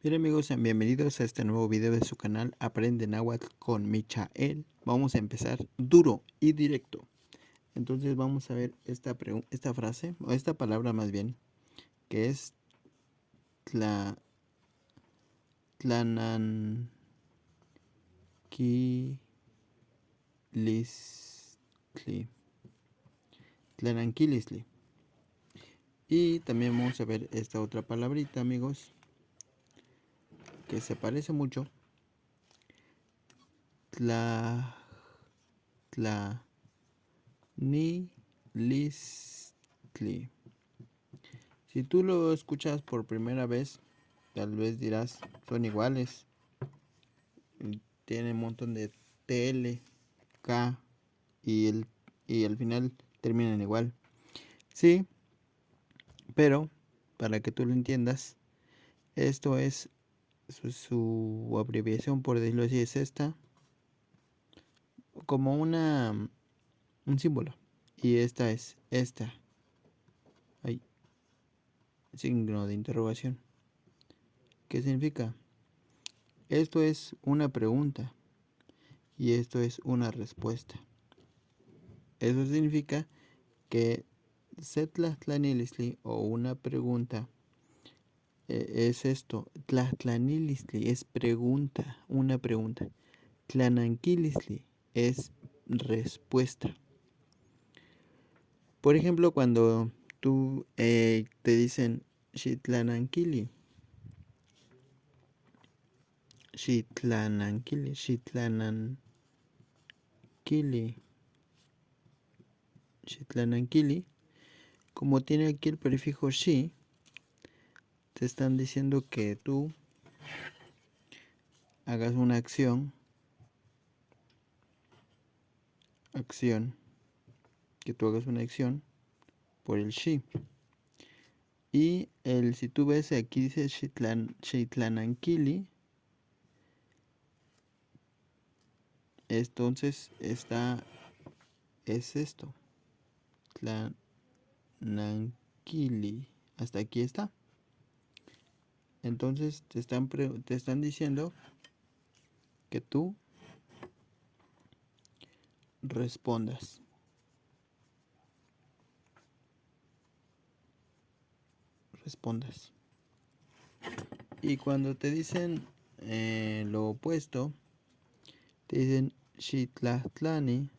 Hola amigos, sean bienvenidos a este nuevo video de su canal Aprende Náhuatl con Michael. Vamos a empezar duro y directo. Entonces vamos a ver esta frase, o esta palabra más bien, que es tlananquilistli. Tlananquilistli. Y también vamos a ver esta otra palabrita, amigos, que se parece mucho. Tlanilistli. Si tú lo escuchas por primera vez, tal vez dirás, son iguales. Tiene un montón de TL, K y al final terminan igual. Sí, pero para que tú lo entiendas, esto es su abreviación, por decirlo así, es esta, como un símbolo. Y esta es esta. Hay signo de interrogación. ¿Qué significa? Esto es una pregunta y esto es una respuesta. Eso significa que setlahtlanilistli o una pregunta es esto. Tlahtlanilistli es pregunta, una pregunta. Tlananquilistli es respuesta. Por ejemplo, cuando tú te dicen Xitlananquili, Xitlananquili, Xitlananquili, como tiene aquí el prefijo xi, te están diciendo que tú hagas una acción, que tú hagas una acción por el xi. Y si tú ves aquí dice Xitlananquili, entonces es esto, Tlananquili, hasta aquí está. Entonces te están diciendo que tú respondas. Y cuando te dicen lo opuesto, te dicen Xitlahtlanni,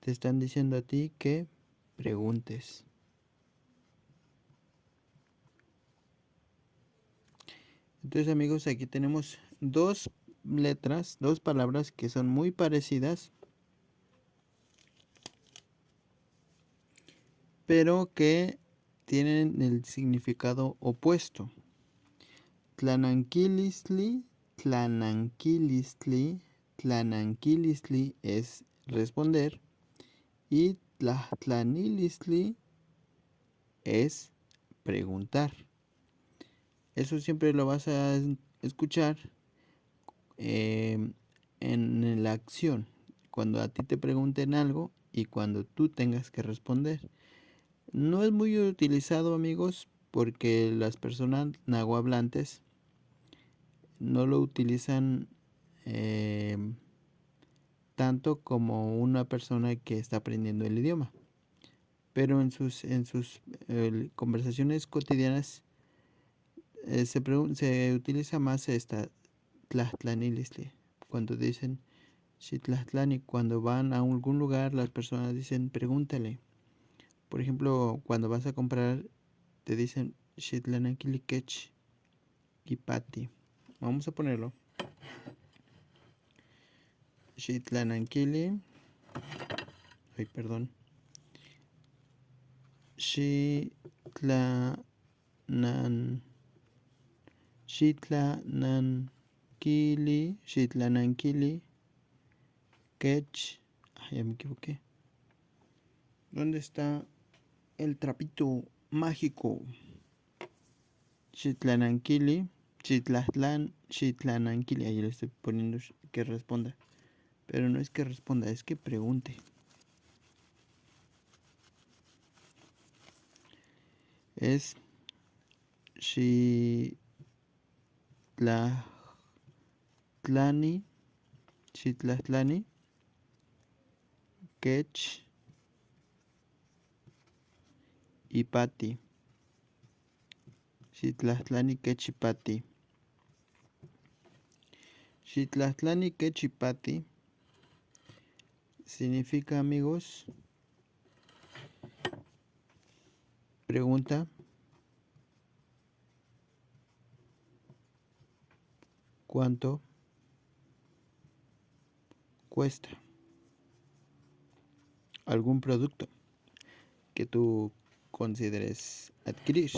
te están diciendo a ti que preguntes. Entonces amigos, aquí tenemos dos palabras que son muy parecidas, pero que tienen el significado opuesto. Tlananquilistli es responder y tlahtlanilistli es preguntar. Eso siempre lo vas a escuchar en la acción, cuando a ti te pregunten algo y cuando tú tengas que responder. No es muy utilizado, amigos, porque las personas nahuablantes no lo utilizan tanto como una persona que está aprendiendo el idioma. Pero en sus conversaciones cotidianas se utiliza más esta tlahtlanilistli. Cuando dicen Xitlahtlanni, cuando van a algún lugar, las personas dicen pregúntale. Por ejemplo, cuando vas a comprar, te dicen Xitlananquilikech Kipati. Vamos a ponerlo. Xitlananquili. Ay, perdón. Xitlananquili. Kech. Ay, ya me equivoqué. ¿Dónde está el trapito mágico? Xitlananquili. Xitlananquili. Ahí le estoy poniendo que responda. Pero no es que responda, es que pregunte. es Xitlatlani, Quech Ipati. Xitlatlani Quech Ipati. Xitlatlani Quech Ipati significa, amigos, pregunta, ¿cuánto cuesta algún producto que tú consideres adquirir?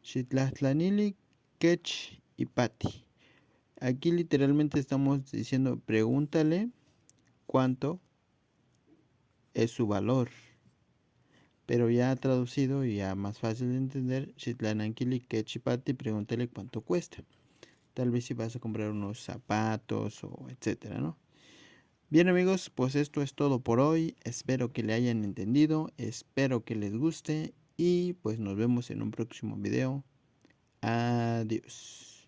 Xitlatlani Quech Ipati. Aquí literalmente estamos diciendo, pregúntale cuánto es su valor. Pero ya traducido y ya más fácil de entender, Xitlananquili Quech Ipati, pregúntale cuánto cuesta. Tal vez si vas a comprar unos zapatos o etcétera, ¿no? Bien, amigos, pues esto es todo por hoy. Espero que le hayan entendido, espero que les guste y pues nos vemos en un próximo video. Adiós.